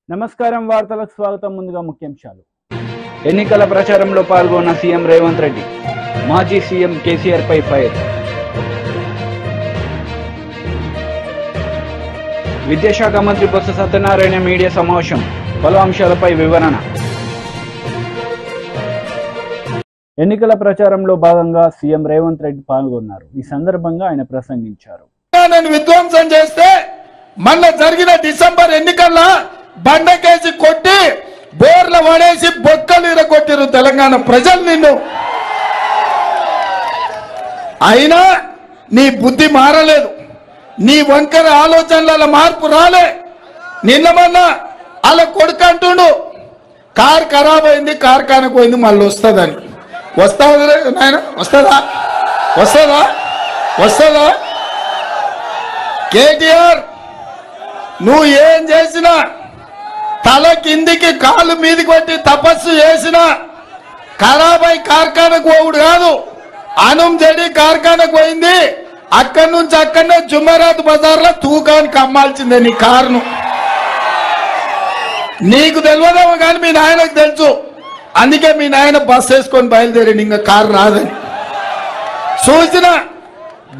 నమస్కారం వార్తలకు స్వాగతం ముందుగా ముఖ్యాంశాలు ఎన్నికల ప్రచారంలో పాల్గొన్న సీఎం రేవంత్ రెడ్డి మాజీ సీఎం కేసీఆర్ పై ఫైర్ విద్యాశాఖ మంత్రి బొత్స సత్యనారాయణ మీడియా సమావేశం పలు అంశాలపై వివరణ ఎన్నికల ప్రచారంలో భాగంగా సీఎం రేవంత్ రెడ్డి పాల్గొన్నారు ఈ సందర్భంగా ఆయన ప్రసంగించారు విధ్వంసం చేస్తే మొన్న జరిగిన డిసెంబర్ ఎన్నికల్లో బండకేసి కొట్టి బోర్ల పడేసి బొక్కలు ఇరగొట్టిరు తెలంగాణ ప్రజలు నిన్ను అయినా నీ బుద్ధి మారలేదు నీ వంకర ఆలోచనల మార్పు రాలే నిన్న మొన్న అలా కొడుకు అంటుండు కార్ ఖరాబ్ అయింది కార్ఖానకు పోయింది మళ్ళీ వస్తుందని వస్తుందా నాయన వస్తుందా వస్తుందా వస్తుందా కేటీఆర్ నువ్వు ఏం చేసినా తల కిందికి కాలు మీదికి పెట్టి తపస్సు చేసినా ఖరాబై కార్ఖానకు పోవుడు కాదు అనం చెడి కార్ఖానకు పోయింది అక్కడి నుంచి అక్కడనే జుమ్మరాత్ బజార్లో తూకానికి అమ్మాల్సిందే నీ కారును నీకు తెలియదేమో కానీ మీ నాయనకు తెలుసు అందుకే మీ నాయన బస్సు వేసుకొని బయలుదేరింది ఇంకా కారు రాదని చూసిన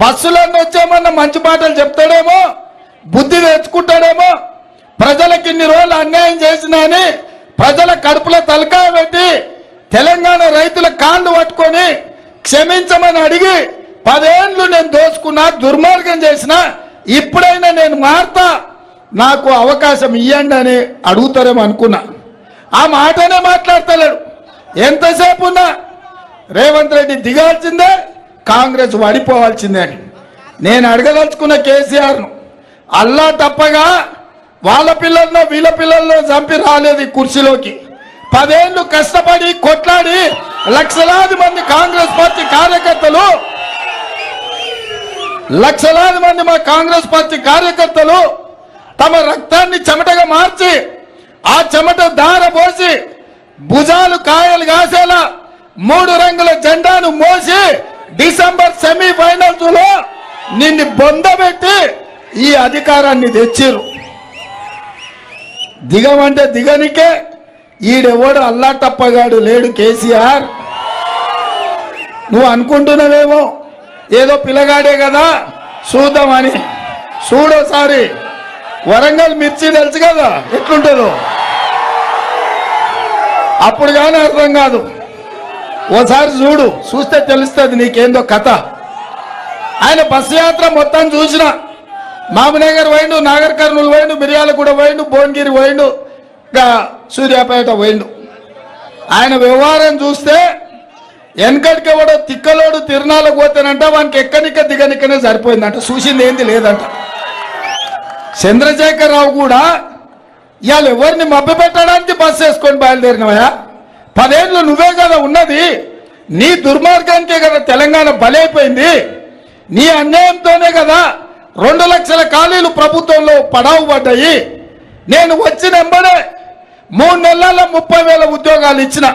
బస్సులన్నీ వచ్చామన్న మంచి మాటలు చెప్తాడేమో బుద్ధి తెచ్చుకుంటాడేమో ప్రజలకు ఇన్ని రోజులు అన్యాయం చేసినా అని ప్రజల కడుపులో తలకాయ పెట్టి తెలంగాణ రైతుల కాళ్ళు పట్టుకొని క్షమించమని అడిగి 10 ఏళ్ళు నేను దోచుకున్నా దుర్మార్గం చేసిన ఇప్పుడైనా నేను మారుతా నాకు అవకాశం ఇవ్వండి అని అడుగుతారేమో అనుకున్నా ఆ మాటనే మాట్లాడతలేడు ఎంతసేపు ఉన్నా రేవంత్ రెడ్డి దిగాల్సిందే కాంగ్రెస్ పడిపోవాల్సిందే అని నేను అడగదలుచుకున్న కేసీఆర్ను అల్లా తప్పగా వాళ్ళ పిల్లల్లో వీళ్ళ పిల్లల్లో చంపి రాలేదు ఈ కుర్చీలోకి 10 ఏళ్ళు కష్టపడి కొట్లాడి లక్షలాది మంది కాంగ్రెస్ పార్టీ కార్యకర్తలు లక్షలాది మంది మా కాంగ్రెస్ పార్టీ కార్యకర్తలు తమ రక్తాన్ని చెమటగా మార్చి ఆ చెమట దార పోసి భుజాలు కాయలు కాసేలా 3 రంగుల జెండాను మోసి డిసెంబర్ సెమీఫైనల్స్ లో నిన్ను బొందబెట్టి ఈ అధికారాన్ని తెచ్చిరు దిగమంటే దిగనికే ఈడెవడు అల్లా టప్పగాడు లేడు కేసీఆర్ నువ్వు అనుకుంటున్నావేమో ఏదో పిల్లగాడే కదా చూద్దామని చూడోసారి వరంగల్ మిర్చి తెలుసు కదా ఎట్లుంటుందో అప్పుడు కానీ అర్థం కాదు ఓసారి చూస్తే తెలుస్తుంది నీకేందో కథ ఆయన బస్సు యాత్ర మొత్తం చూసిన మామనగర్ పోయిండు నాగర్ కర్నూలు పోయిండు మిర్యాలగూడ పోయిండు భువనగిరి పోయిండు ఇంకా సూర్యాపేట పోయిండు ఆయన వ్యవహారం చూస్తే వెనకటికి ఎవడో తిక్కలోడు తిరునాళ్ళకు పోతానంట వానికి ఎక్కనిక్క దిగనిక్కనే సరిపోయిందంట చూసింది ఏంది లేదంట చంద్రశేఖరరావు కూడా ఇవాళ ఎవరిని మభ్య పెట్టడానికి బస్సు వేసుకొని బయలుదేరినవయా 10 ఏళ్ళు నువ్వే కదా ఉన్నది నీ దుర్మార్గానికే కదా తెలంగాణ బలైపోయింది నీ అన్యాయంతోనే కదా 2 లక్షల ఖాళీలు ప్రభుత్వంలో పడావు పడ్డాయి నేను వచ్చిన వెంబడే 3 నెలల్లో 30,000 ఉద్యోగాలు ఇచ్చిన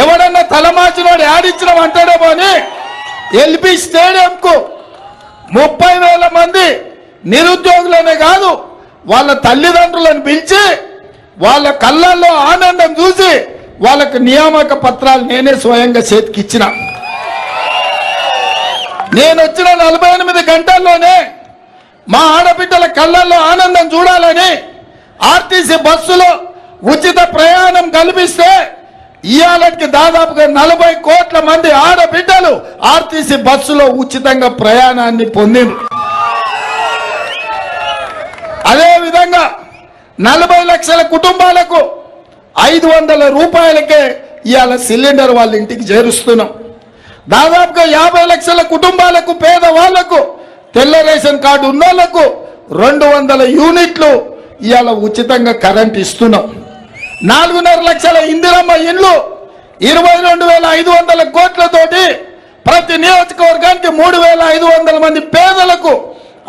ఎవడన్నా తలమాచినోడు యాడిచ్చినాం అంటాడేమో అని ఎల్బీ స్టేడియంకు 30,000 మంది నిరుద్యోగులనే కాదు వాళ్ళ తల్లిదండ్రులను పిలిచి వాళ్ళ కళ్ళల్లో ఆనందం చూసి వాళ్ళకు నియామక పత్రాలు నేనే స్వయంగా చేతికిచ్చిన నేను వచ్చిన 48 గంటల్లోనే మా ఆడబిడ్డల కళ్ళల్లో ఆనందం చూడాలని ఆర్టీసీ బస్సులో ఉచిత ప్రయాణం కల్పిస్తే ఇవాళకి దాదాపుగా 40 కోట్ల మంది ఆడబిడ్డలు ఆర్టీసీ బస్సులో ఉచితంగా ప్రయాణాన్ని పొందిండ్రు అదేవిధంగా 40 లక్షల కుటుంబాలకు 500 రూపాయలకే ఇవాళ సిలిండర్ వాళ్ళ ఇంటికి చేరుస్తున్నాం దాదాపుగా 50 లక్షల కుటుంబాలకు పేదవాళ్లకు తెల్ల రేషన్ కార్డు ఉన్నోళ్లకు 200 యూనిట్లు ఇవాళ ఉచితంగా కరెంట్ ఇస్తున్నాం 4.5 లక్షల ఇందిరమ్మ ఇండ్లు 22,500 కోట్లతోటి ప్రతి నియోజకవర్గానికి 3,500 మంది పేదలకు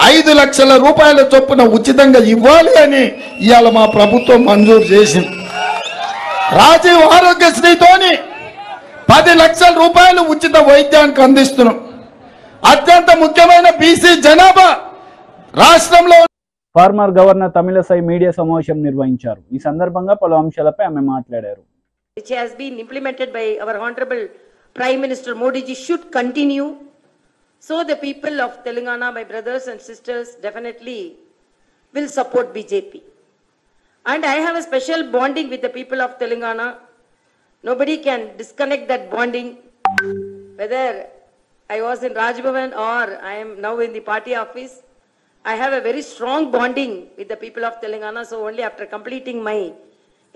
5 లక్షల రూపాయల చొప్పున ఉచితంగా ఇవ్వాలి అని ఇవాళ మా ప్రభుత్వం మంజూరు చేసింది రాజీవ్ ఆరోగ్యశ్రీతోని 10 లక్షల రూపాయలు ఉచిత వైద్యానికి అందిస్తున్నాం అత్యంత ముఖ్యమైన బీసీ జనాభా రాష్ట్రంలో ఫార్మర్ గవర్నర్ తమిళసై మీడియా సమావేశం నిర్వహించారు. ఈ సందర్భంగా పలు అంశాలపై ఆమె మాట్లాడారు. Which has been implemented by our Honorable Prime Minister Modi ji should continue. So the people of Telangana, my brothers and sisters, definitely will support BJP. And I have a special bonding with the people of Telangana. Nobody can disconnect that bonding. Whether I was in Raj Bhavan or I am now in the party office, I have a very strong bonding with the people of Telangana. So only after completing my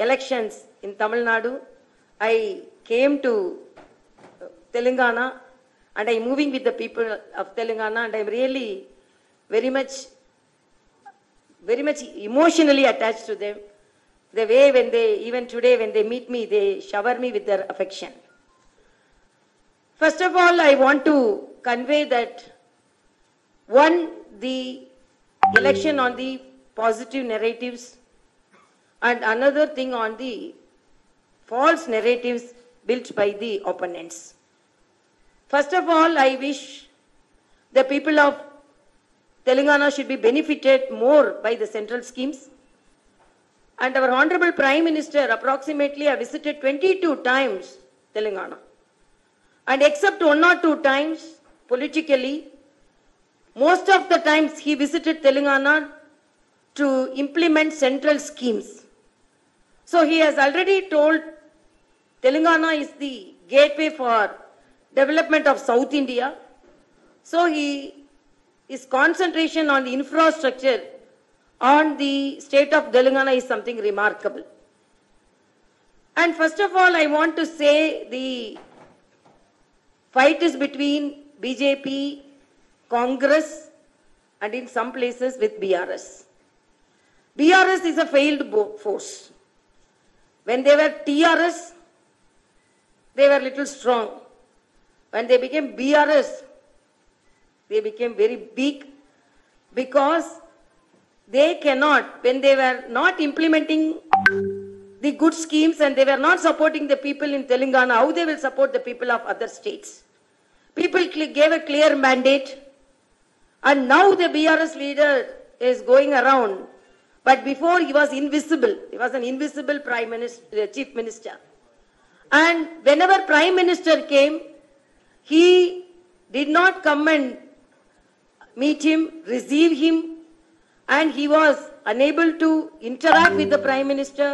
elections in Tamil Nadu, I came to Telangana and I am moving with the people of Telangana, and I am really very much emotionally attached to them. The way when they, even today when they meet me, they shower me with their affection. First of all, I want to convey that one, the election on the positive narratives, and another thing on the false narratives built by the opponents. First of all, I wish the people of Telangana should be benefited more by the central schemes. And our Honorable Prime Minister approximately have visited 22 times Telangana. And except 1 or 2 times politically, most of the times he visited Telangana to implement central schemes. So he has already told Telangana is the gateway for development of South India. So his concentration on the infrastructure on the state of Telangana is something remarkable. And first of all, I want to say the fight is between BJP, Congress, and in some places with BRS. BRS is a failed force. When they were TRS, they were little strong. When they became BRS, they became very big, because they cannot, when they were not implementing the good schemes and they were not supporting the people in Telangana, how they will support the people of other states? People gave a clear mandate, and now the BRS leader is going around, but before he was invisible. He was an invisible chief minister. And whenever Prime Minister came, he did not come and meet him, receive him, and he was unable to interact with the Prime Minister.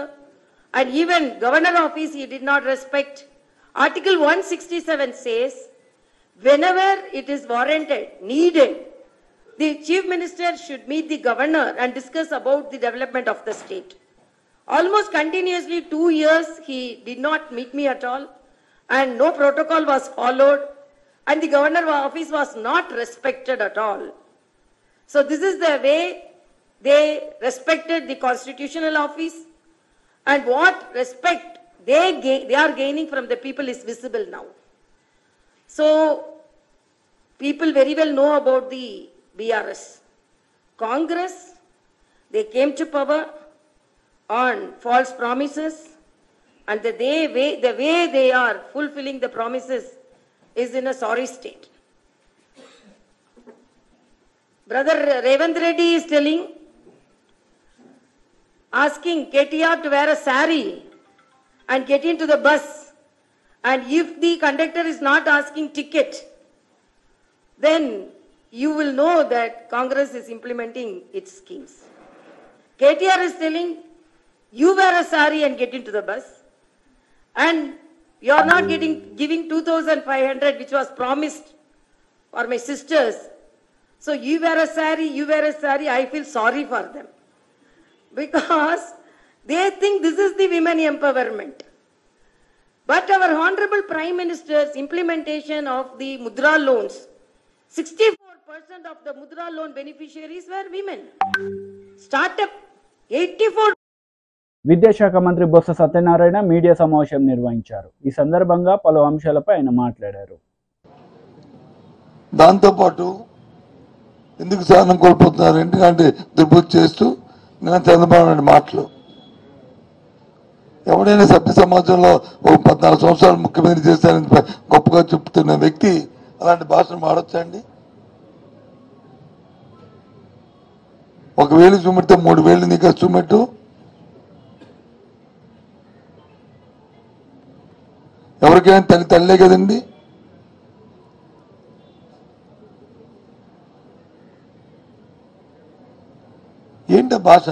And even Governor office he did not respect. Article 167 says, whenever it is warranted, needed, the Chief Minister should meet the Governor and discuss about the development of the state. Almost continuously 2 years he did not meet me at all, and no protocol was followed, and the Governor office was not respected at all. So this is the way they respected the constitutional office, and what respect they are gaining from the people is visible now. So people very well know about the BRS. Congress, they came to power on false promises, and the way they are fulfilling the promises is in a sorry state. Brother Revant Reddy is asking KTR to wear a sari and get into the bus, and if the conductor is not asking ticket, then you will know that Congress is implementing its schemes. KTR is telling, you wear a sari and get into the bus, and you are not giving 2,500 which was promised for my sisters. So you wear a sari, I feel sorry for them, because they think this is the women empowerment. But our Honorable Prime Minister's implementation of the Mudra loans, 64% of the Mudra loan beneficiaries were women. Startup, 84%. విద్యాశాఖ మంత్రి Botsa Satyanarayana media సమావేశం నిర్వహించారు. ఈ సందర్భంగా పలు అంశాలపై ఆయన మాట్లాడారు. దాంతోపాటు ఎందుకు సహనం కోల్పోతున్నారు, ఎందుకంటే దుర్బుద్ధి చేస్తూ నేను చంద్రబాబు నాయుడు మాటలు, ఎవడైనా సభ్య సమాజంలో ఒక 14 సంవత్సరాలు ముఖ్యమంత్రి చేశారని గొప్పగా చెప్తున్న వ్యక్తి అలాంటి భాషను వాడొచ్చండి? 1,000 చూపెడితే 3,000 నీకు చూపెట్టు. ఎవరికైనా తల్లే కదండి. ఏంట భాష?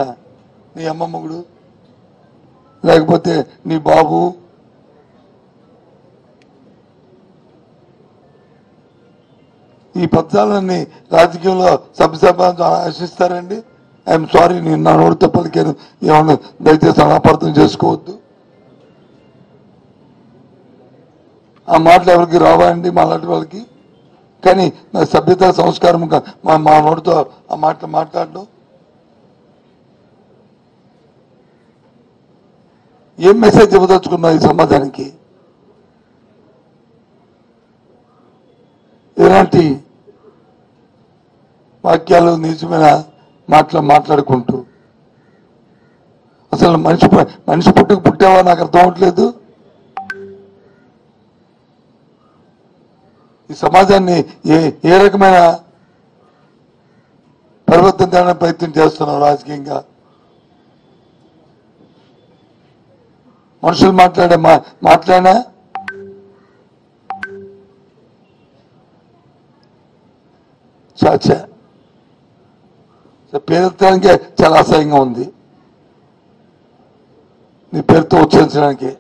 నీ అమ్మమ్మగుడు లేకపోతే నీ బాబు, ఈ పదాలన్నీ రాజకీయంలో సభ్యసభ్యాన్ని ఆశిస్తారండి. ఐఎమ్ సారీ, నేను నా నోటితో పలికాను, ఏమన్నా దయచేసి అపార్థం చేసుకోవద్దు. ఆ మాటలు ఎవరికి రావా అండి మాలాంటి వాళ్ళకి? కానీ నా సభ్యత సంస్కారం మా నోటితో ఆ మాటలు మాట్లాడడం ఏం మెసేజ్ ఇవ్వదలుచుకున్నావు ఈ సమాజానికి? ఇలాంటి వాక్యాలు నిజమైన మాట్లాడుకుంటూ అసలు మనిషి పుట్టావా నాకు అర్థం అవట్లేదు. ఈ సమాజాన్ని ఏ రకమైన పరివర్తన చేయడానికి ప్రయత్నం చేస్తున్నాం రాజకీయంగా. మనుషులు మాట్లాడినా చాచా పేరెత్తడానికే చాలా అసహ్యంగా ఉంది. నీ పేరుతో ఉచ్చరించడానికి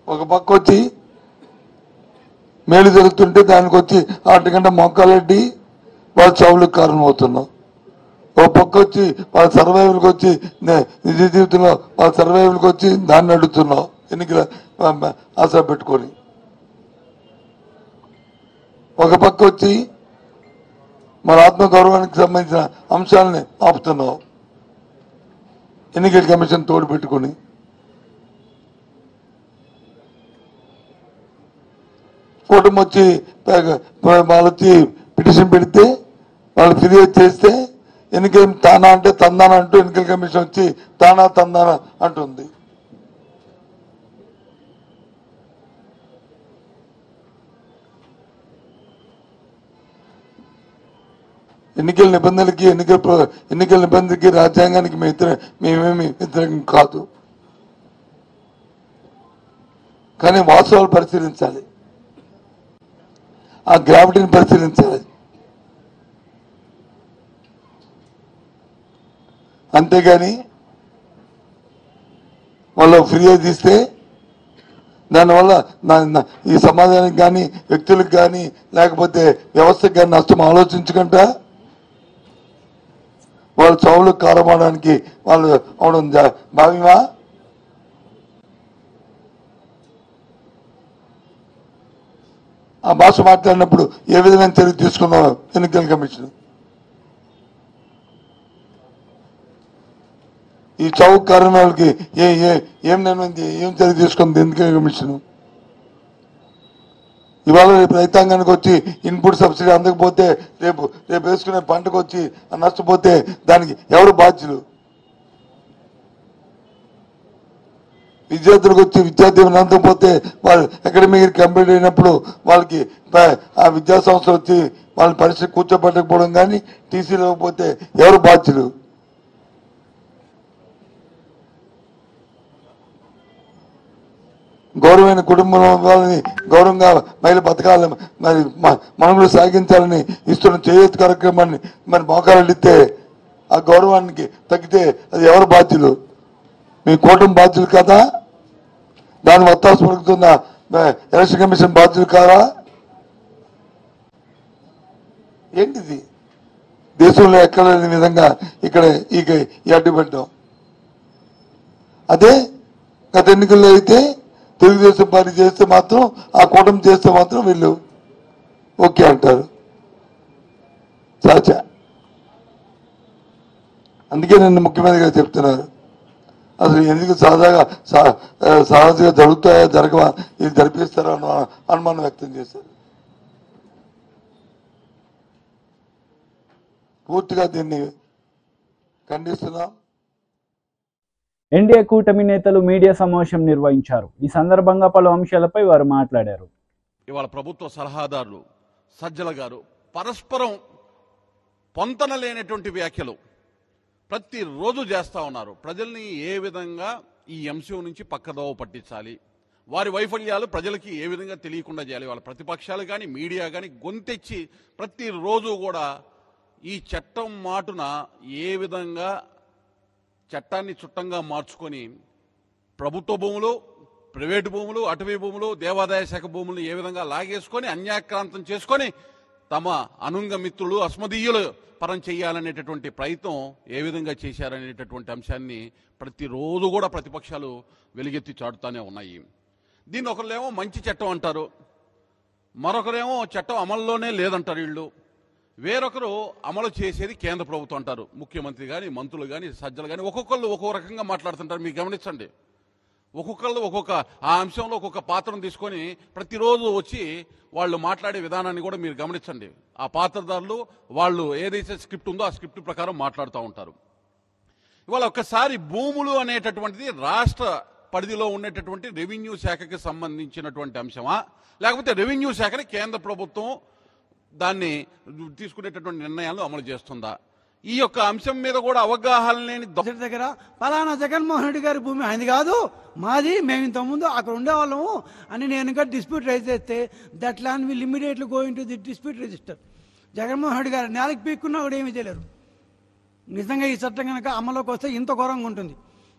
ఒక పక్క వచ్చి మేలు జరుగుతుంటే దానికి వచ్చి ఆటగంట మొక్కలెడ్డి వాళ్ళ చావులకు కారణం అవుతున్నావు. ఒక పక్క వచ్చి వాళ్ళ సర్వైవల్కి వచ్చి నిజ జీవితంలో వాళ్ళ సర్వైవల్కి వచ్చి దాన్ని అడుగుతున్నావు ఎన్నికల ఆశ పెట్టుకొని. ఒక పక్క వచ్చి మన ఆత్మగౌరవానికి సంబంధించిన అంశాలని ఆపుతున్నావు ఎన్నికల కమిషన్ తోడు పెట్టుకుని. కూటమి వచ్చి వాళ్ళు వచ్చి పిటిషన్ పెడితే వాళ్ళు ఫిర్యాదు చేస్తే ఎన్నికల తానా అంటే తందానా అంటూ ఎన్నికల కమిషన్ వచ్చి తానా తందానా అంటుంది. ఎన్నికల నిబంధనలకి రాజ్యాంగానికి మేమేమి వ్యతిరేకం కాదు. కానీ వాస్తవాలు పరిశీలించాలి, ఆ గ్రావిటీని పరిశీలించాలి. అంతేగాని వాళ్ళు ఫిర్యాదు ఇస్తే దానివల్ల ఈ సమాజానికి కానీ వ్యక్తులకు కానీ లేకపోతే వ్యవస్థకు కానీ నష్టం ఆలోచించకుండా వాళ్ళు చావులకు కారమవడానికి వాళ్ళు అవడం భావ్యమా? ఆ భాష మాట్లాడినప్పుడు ఏ విధమైన చర్య తీసుకున్నావు ఎన్నికల కమిషన్? ఈ చావుకు కారణం వాళ్ళకి ఏం చర్య తీసుకుంది ఎన్నికల కమిషన్? ఇవాళ రేపు రైతాంగానికి వచ్చి ఇన్పుట్ సబ్సిడీ అందకపోతే రేపు వేసుకునే పంటకు వచ్చి నష్టపోతే దానికి ఎవరు బాధ్యులు? విద్యార్థులకు వచ్చి విద్యార్థి అందకపోతే వాళ్ళు అకాడమిక్ కంప్లీట్ అయినప్పుడు వాళ్ళకి ఆ విద్యా సంస్థలు వచ్చి వాళ్ళ పరిస్థితి కూర్చోబెట్టకపోవడం కానీ టీసీ లేకపోతే ఎవరు బాధ్యులు? గౌరవమైన కుటుంబం వాళ్ళని గౌరవంగా మహిళ బతకాలని మరి మనుగడ సాగించాలని ఇస్తున్న చేయూత కార్యక్రమాన్ని మరి మోకాలు ఇస్తే ఆ గౌరవానికి తగ్గితే అది ఎవరు బాధ్యులు? మీ కూటమి బాధ్యులు కదా? దాని వత్తాసు పలుకుతున్న ఎలక్షన్ కమిషన్ బాధ్యులు కాదా? ఏంటిది? దేశంలో ఎక్కడ లేని విధంగా ఇక్కడ ఈ అడ్డుపెట్టాం. అదే గత ఎన్నికల్లో అయితే తెలుగుదేశం పార్టీ చేస్తే మాత్రం, ఆ కూటమి చేస్తే మాత్రం వీళ్ళు ఓకే అంటారు. చాచా. అందుకే నన్ను ముఖ్యమంత్రిగా చెప్తున్నారు, అసలు ఎందుకు సహజంగా జరుగుతాయా జరగవా ఇది జరిపిస్తారా అన్న అనుమానం వ్యక్తం చేశారు. పూర్తిగా దీన్ని ఖండిస్తున్నాం. ఎన్డీఏ కూటమి నేతలు మీడియా సమావేశం నిర్వహించారు. ఈ సందర్భంగా పలు అంశాలపై వారు మాట్లాడారు. ఇవాళ ప్రభుత్వ సలహాదారులు సజ్జల గారు పరస్పరం పొంతన లేనటువంటి వ్యాఖ్యలు ప్రతిరోజు చేస్తూ ఉన్నారు. ప్రజల్ని ఏ విధంగా ఈ అంశం నుంచి పక్కదోవ పట్టించాలి, వారి వైఫల్యాలు ప్రజలకి ఏ విధంగా తెలియకుండా చేయాలి, వాళ్ళ ప్రతిపక్షాలు కానీ మీడియా కానీ గొంతెచ్చి ప్రతిరోజు కూడా ఈ చట్టం మాటున ఏ విధంగా చట్టాన్ని చుట్టంగా మార్చుకొని ప్రభుత్వ భూములు, ప్రైవేటు భూములు, అటవీ భూములు, దేవాదాయ శాఖ భూములు ఏ విధంగా లాగేసుకొని అన్యాక్రాంతం చేసుకొని తమ అనుంగ మిత్రులు అస్మదీయులు పరం చేయాలనేటటువంటి ప్రయత్నం ఏ విధంగా చేశారనేటటువంటి అంశాన్ని ప్రతిరోజు కూడా ప్రతిపక్షాలు వెలుగెత్తి చాటుతూనే ఉన్నాయి. దీన్ని ఒకరేమో మంచి చట్టం అంటారు, మరొకరేమో చట్టం అమల్లోనే లేదంటారు వీళ్ళు, వేరొకరు అమలు చేసేది కేంద్ర ప్రభుత్వం అంటారు. ముఖ్యమంత్రి కానీ, మంత్రులు కానీ, సజ్జలు కానీ ఒక్కొక్కళ్ళు ఒక్కొక్క రకంగా మాట్లాడుతుంటారు. మీరు గమనించండి, ఒక్కొక్కళ్ళు ఒక్కొక్క ఆ అంశంలో ఒక్కొక్క పాత్రను తీసుకొని ప్రతిరోజు వచ్చి వాళ్ళు మాట్లాడే విధానాన్ని కూడా మీరు గమనించండి. ఆ పాత్రదారులు వాళ్ళు ఏదైతే స్క్రిప్ట్ ఉందో ఆ స్క్రిప్ట్ ప్రకారం మాట్లాడుతూ ఉంటారు. ఇవాళ ఒక్కసారి భూములు అనేటటువంటిది రాష్ట్ర పరిధిలో ఉండేటటువంటి రెవెన్యూ శాఖకి సంబంధించినటువంటి అంశమా, లేకపోతే రెవెన్యూ శాఖని కేంద్ర ప్రభుత్వం దాన్ని తీసుకునేటటువంటి నిర్ణయాలను అమలు చేస్తుందా? ఈ యొక్క అంశం మీద కూడా అవగాహన లేని దగ్గర పలానా జగన్మోహన్ రెడ్డి గారి భూమి ఆయనది కాదు, మాది, మేము ఇంతకుముందు అక్కడ ఉండేవాళ్ళము అని నేను ఇంకా డిస్ప్యూట్ రైజ్ చేస్తే that land will immediately go in to the dispute register. Jaganmohan Reddy గారు నేలకు పీక్కున్నా కూడా ఏమీ చేయలేరు. నిజంగా ఈ చట్టం కనుక అమల్లోకి వస్తే ఇంత ఘోరంగా ఉంటుంది.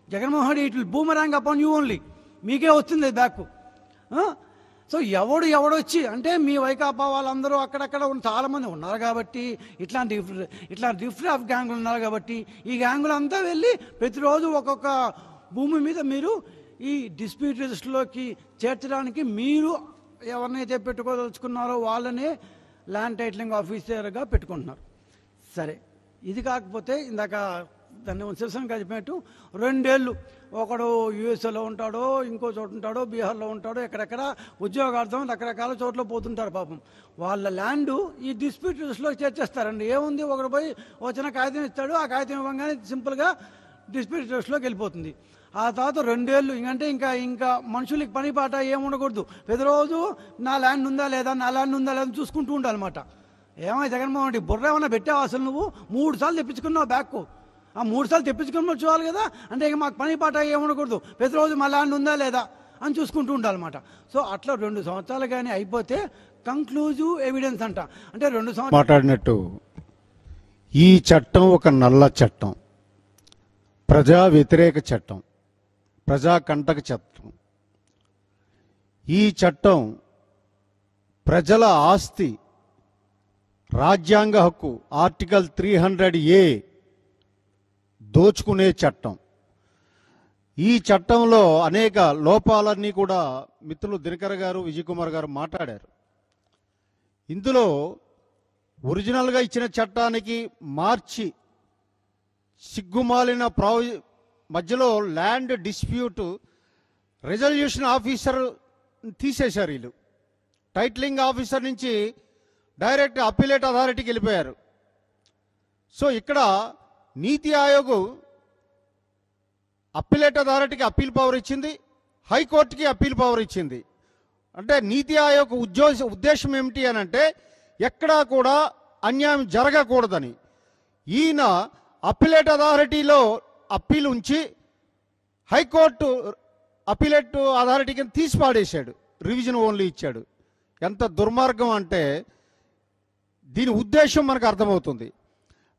Jaganmohan Reddy it will boomerang upon you only, మీకే వస్తుంది బ్యాక్. సో ఎవడొచ్చి అంటే మీ వైకాపా వాళ్ళందరూ అక్కడక్కడ చాలామంది ఉన్నారు కాబట్టి, ఇట్లాంటి డిఫరెంట్ ఆఫ్ గ్యాంగులు ఉన్నారు కాబట్టి ఈ గ్యాంగులు అంతా వెళ్ళి ప్రతిరోజు ఒక్కొక్క భూమి మీద మీరు ఈ డిస్ప్యూట్ రిజిస్టర్లోకి చేర్చడానికి మీరు ఎవరినైతే పెట్టుకోదలుచుకున్నారో వాళ్ళనే ల్యాండ్ టైటిలింగ్ ఆఫీసర్గా పెట్టుకుంటున్నారు. సరే, ఇది కాకపోతే ఇందాక దాన్ని శివశంకర్ చెప్పినట్టు 2 ఏళ్ళు ఒకడు యూఎస్ఏలో ఉంటాడో, ఇంకో చోట ఉంటాడో, బీహార్లో ఉంటాడో, ఎక్కడెక్కడ ఉద్యోగార్థం రకరకాల చోట్ల పోతుంటారు. పాపం వాళ్ళ ల్యాండ్ ఈ డిస్ప్యూట్ రిజిస్టర్లో చేర్చేస్తారండి. ఏముంది, ఒకడు పోయి వచ్చిన కాగితం ఇస్తాడు, ఆ కాగితం ఇవ్వగానే సింపుల్గా డిస్ప్యూట్ రిజిస్టర్లోకి వెళ్ళిపోతుంది. ఆ తర్వాత 2 ఏళ్ళు ఇంకంటే ఇంకా మనుషులకి పని పాట ఏముండకూడదు. ప్రతిరోజు నా ల్యాండ్ ఉందా లేదా చూసుకుంటూ ఉండాలన్నమాట. ఏమై జగన్మోహన్ రెడ్డి బుర్ర ఏమన్నా పెట్టావు? అసలు నువ్వు 3 సార్లు తెప్పించుకున్నావు బ్యాక్. ఆ 3 సార్లు తెప్పించుకుని చూడాలి కదా. అంటే ఇక మాకు పని పాట ఏముండకూడదు, ప్రతిరోజు మా ల్యాండ్ ఉందా లేదా అని చూసుకుంటూ ఉండాలన్నమాట. సో అట్లా 2 సంవత్సరాలు కానీ అయిపోతే కంక్లూజివ్ ఎవిడెన్స్ అంట. అంటే 2 సంవత్సరాలు మాట్లాడినట్టు ఈ చట్టం ఒక నల్ల చట్టం, ప్రజా వ్యతిరేక చట్టం, ప్రజాకంటక చట్టం. ఈ చట్టం ప్రజల ఆస్తి, రాజ్యాంగ హక్కు ఆర్టికల్ 300A దోచుకునే చట్టం. ఈ చట్టంలో అనేక లోపాలన్నీ కూడా మిత్రులు దినకర్ గారు, విజయ్ కుమార్ గారు మాట్లాడారు. ఇందులో ఒరిజినల్గా ఇచ్చిన చట్టానికి మార్చి సిగ్గుమాలిన మధ్యలో ల్యాండ్ డిస్ప్యూట్ రెజల్యూషన్ ఆఫీసర్ తీసేశారు. వీళ్ళు టైటిలింగ్ ఆఫీసర్ నుంచి డైరెక్ట్ అప్పీలేట్ అథారిటీకి వెళ్ళిపోయారు. సో ఇక్కడ నీతి ఆయోగ్ అప్పీలేట్ అథారిటీకి అప్పీల్ పవర్ ఇచ్చింది, హైకోర్టుకి అప్పీల్ పవర్ ఇచ్చింది. అంటే నీతి ఆయోగ్ ఉద్దేశం ఏమిటి అని అంటే ఎక్కడా కూడా అన్యాయం జరగకూడదని. ఈయన అప్పీలేట్ అథారిటీలో అప్పీల్ ఉంచి హైకోర్టు అప్పీలేట్ అథారిటీకి తీసి పాడేశాడు, రివిజన్ ఓన్లీ ఇచ్చాడు. ఎంత దుర్మార్గం అంటే దీని ఉద్దేశం మనకు అర్థమవుతుంది.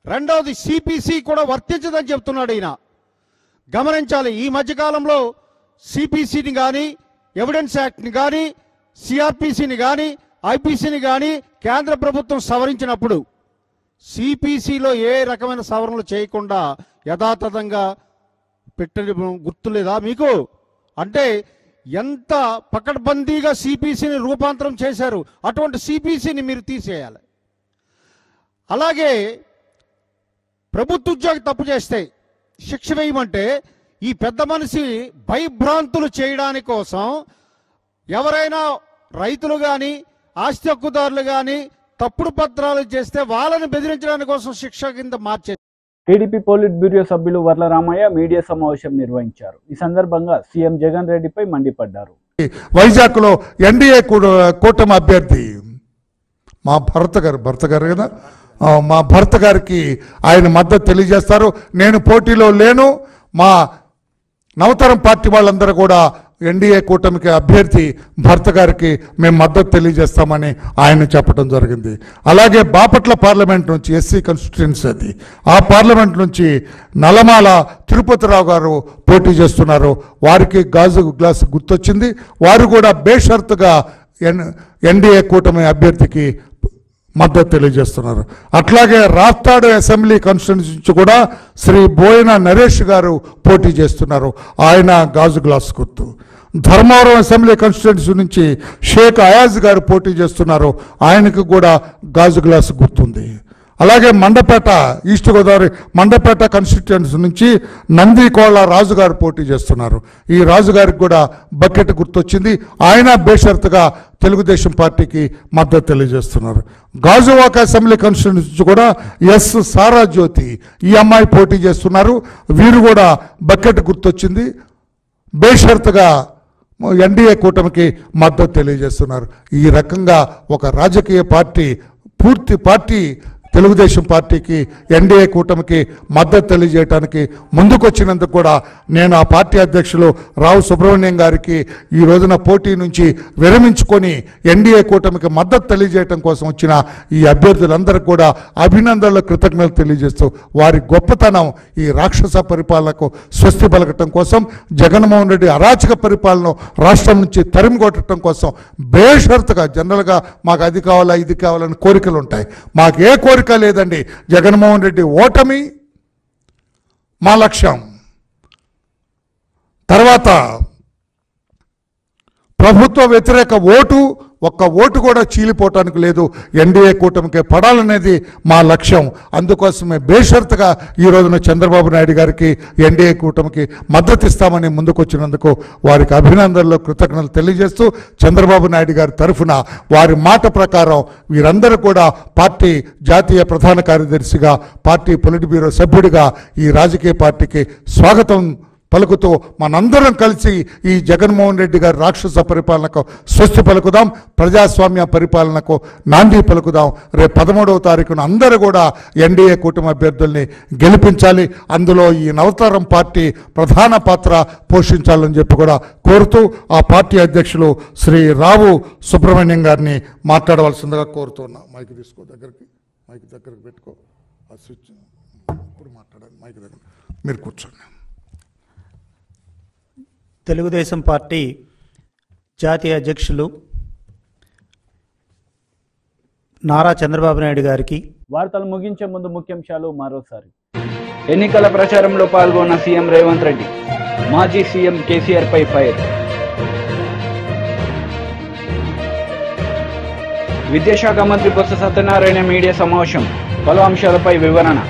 రెండవది, సిపిసి కూడా వర్తించదని చెప్తున్నాడు ఈయన. గమనించాలి, ఈ మధ్యకాలంలో సిపిసిని కానీ, ఎవిడెన్స్ యాక్ట్ని కానీ, సిఆర్పిసిని కానీ, ఐపీసీని కానీ కేంద్ర ప్రభుత్వం సవరించినప్పుడు సిపిసిలో ఏ రకమైన సవరణలు చేయకుండా యథాతథంగా పెట్టడం గుర్తులేదా మీకు? అంటే ఎంత పకడ్బందీగా సిపిసిని రూపాంతరం చేశారు. అటువంటి సిపిసిని మీరు తీసేయాలి. అలాగే ప్రభుత్వ ఉద్యోగి తప్పు చేస్తే శిక్ష వేయమంటే ఈ పెద్ద మనిషి భయభ్రాంతులు చేయడానికి కోసం ఎవరైనా రైతులు కానీ, ఆస్తి హక్కుదారులు కానీ తప్పుడు పత్రాలు చేస్తే వాళ్ళని బెదిరించడానికి కోసం శిక్ష కింద మార్చారు. టీడీపీ పోలిట్ బ్యూరో సభ్యులు వర్ల రామయ్య మీడియా సమావేశం నిర్వహించారు. ఈ సందర్భంగా సీఎం జగన్ రెడ్డిపై మండిపడ్డారు. వైజాగ్లో ఎన్డీఏ కూటమి అభ్యర్థి మా భరత్ గారు కదా, మా భర్త గారికి ఆయన మద్దతు తెలియజేస్తారు. నేను పోటీలో లేను, మా నవతరం పార్టీ వాళ్ళందరూ కూడా ఎన్డీఏ కూటమికి అభ్యర్థి భర్త గారికి మేము మద్దతు తెలియజేస్తామని ఆయన చెప్పడం జరిగింది. అలాగే బాపట్ల పార్లమెంట్ నుంచి ఎస్సీ కాన్స్టిట్యుయెన్సీ అది, ఆ పార్లమెంట్ నుంచి నల్లమాల తిరుపతిరావు గారు పోటీ చేస్తున్నారు. వారికి గాజు గ్లాసు గుర్తొచ్చింది. వారు కూడా బేషరతుగా ఎన్డీఏ కూటమి అభ్యర్థికి మద్దతు తెలియజేస్తున్నారు. అట్లాగే రాప్తాడు అసెంబ్లీ కాన్స్టిట్యుయెన్సీ నుంచి కూడా శ్రీ బోయిన నరేష్ గారు పోటీ చేస్తున్నారు. ఆయన గాజు గ్లాస్ గుర్తు. ధర్మవరం అసెంబ్లీ కాన్స్టిట్యుయెన్సీ నుంచి షేక్ అయాజ్ గారు పోటీ చేస్తున్నారు. ఆయనకు కూడా గాజు గ్లాస్ గుర్తుంది. అలాగే మండపేట, ఈస్ట్ గోదావరి మండపేట కాన్స్టిట్యుయెన్సీ నుంచి నందికోళ్ళ రాజు గారు పోటీ చేస్తున్నారు. ఈ రాజుగారికి కూడా బకెట్ గుర్తొచ్చింది. ఆయన బేషరతుగా తెలుగుదేశం పార్టీకి మద్దతు తెలియజేస్తున్నారు. గాజువాక అసెంబ్లీ కాన్స్టిట్యుయెన్సీ నుంచి కూడా ఎస్ సారా జ్యోతి, ఈ అమ్మాయి పోటీ చేస్తున్నారు. వీరు కూడా బకెట్ గుర్తొచ్చింది. బేషరతుగా ఎన్డీఏ కూటమికి మద్దతు తెలియజేస్తున్నారు. ఈ రకంగా ఒక రాజకీయ పార్టీ, పూర్తి పార్టీ తెలుగుదేశం పార్టీకి ఎన్డీఏ కూటమికి మద్దతు తెలియజేయడానికి ముందుకొచ్చినందుకు కూడా నేను ఆ పార్టీ అధ్యక్షులు రావు సుబ్రహ్మణ్యం గారికి ఈ రోజున పోటీ నుంచి విరమించుకొని ఎన్డీఏ కూటమికి మద్దతు తెలియజేయడం కోసం వచ్చిన ఈ అభ్యర్థులందరికీ కూడా అభినందనలు, కృతజ్ఞతలు తెలియజేస్తూ వారి గొప్పతనం ఈ రాక్షస పరిపాలనకు స్వస్తి పలకటం కోసం, జగన్మోహన్ రెడ్డి అరాచక పరిపాలన రాష్ట్రం నుంచి తరిమి కొట్టడం కోసం బేషరతుగా, జనరల్గా మాకు అది కావాలా ఇది కావాలని కోరికలు ఉంటాయి. మాకు ఏ కోరిక లేదండి. జగన్మోహన్ రెడ్డి ఓటమి మా లక్ష్యం. తర్వాత ప్రభుత్వ వ్యతిరేక ఓటు, ఒక్క ఓటు కూడా చీలిపోవటానికి లేదు. ఎన్డీఏ కూటమికి పడాలనేది మా లక్ష్యం. అందుకోసమే బేషరతుగా ఈ రోజున చంద్రబాబు నాయుడు గారికి ఎన్డీఏ కూటమికి మద్దతు ఇస్తామని ముందుకొచ్చినందుకు వారికి అభినందనలు, కృతజ్ఞతలు తెలియజేస్తూ చంద్రబాబు నాయుడు గారి తరఫున వారి మాట ప్రకారం వీరందరూ కూడా పార్టీ జాతీయ ప్రధాన కార్యదర్శిగా, పార్టీ పొలిట్ బ్యూరో సభ్యుడిగా ఈ రాజకీయ పార్టీకి స్వాగతం పలుకుతూ మనందరం కలిసి ఈ జగన్మోహన్ రెడ్డి గారి రాక్షస పరిపాలనకు స్వస్తి పలుకుదాం, ప్రజాస్వామ్య పరిపాలనకు నాంది పలుకుదాం. రేపు 13వ తారీఖున అందరూ కూడా ఎన్డీఏ కూటమి అభ్యర్థుల్ని గెలిపించాలి. అందులో ఈ నవతరం పార్టీ ప్రధాన పాత్ర పోషించాలని చెప్పి కూడా కోరుతూ ఆ పార్టీ అధ్యక్షులు శ్రీ రావు సుబ్రహ్మణ్యం గారిని మాట్లాడవలసిందిగా కోరుతున్నా. మైక్ తీసుకో, మైక్ దగ్గరకు పెట్టుకో. ఆ స్విచ్ ఇప్పుడు మాట్లాడాలి. మైక్ దగ్గర మీరు కూర్చోండి. తెలుగుదేశం పార్టీ జాతీయ అధ్యక్షులు నారా చంద్రబాబు నాయుడు గారికి వార్తలు ముగించే ముందు ముఖ్యాంశాలు మరోసారి. ఎన్నికల ప్రచారంలో పాల్గొన్న సీఎం రేవంత్ రెడ్డి, మాజీ సీఎం కేసీఆర్ పై ఫైర్. విద్యాశాఖ మంత్రి బొత్స సత్యనారాయణ మీడియా సమావేశం, పలు అంశాలపై వివరణ.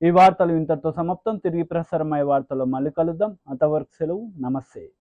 ఈ వార్తలు ఇంతటితో సమాప్తం. తిరిగి ప్రసారమయ్యే వార్తల్లో మళ్ళీ కలుద్దాం. అంతవరకు సెలవు. నమస్తే.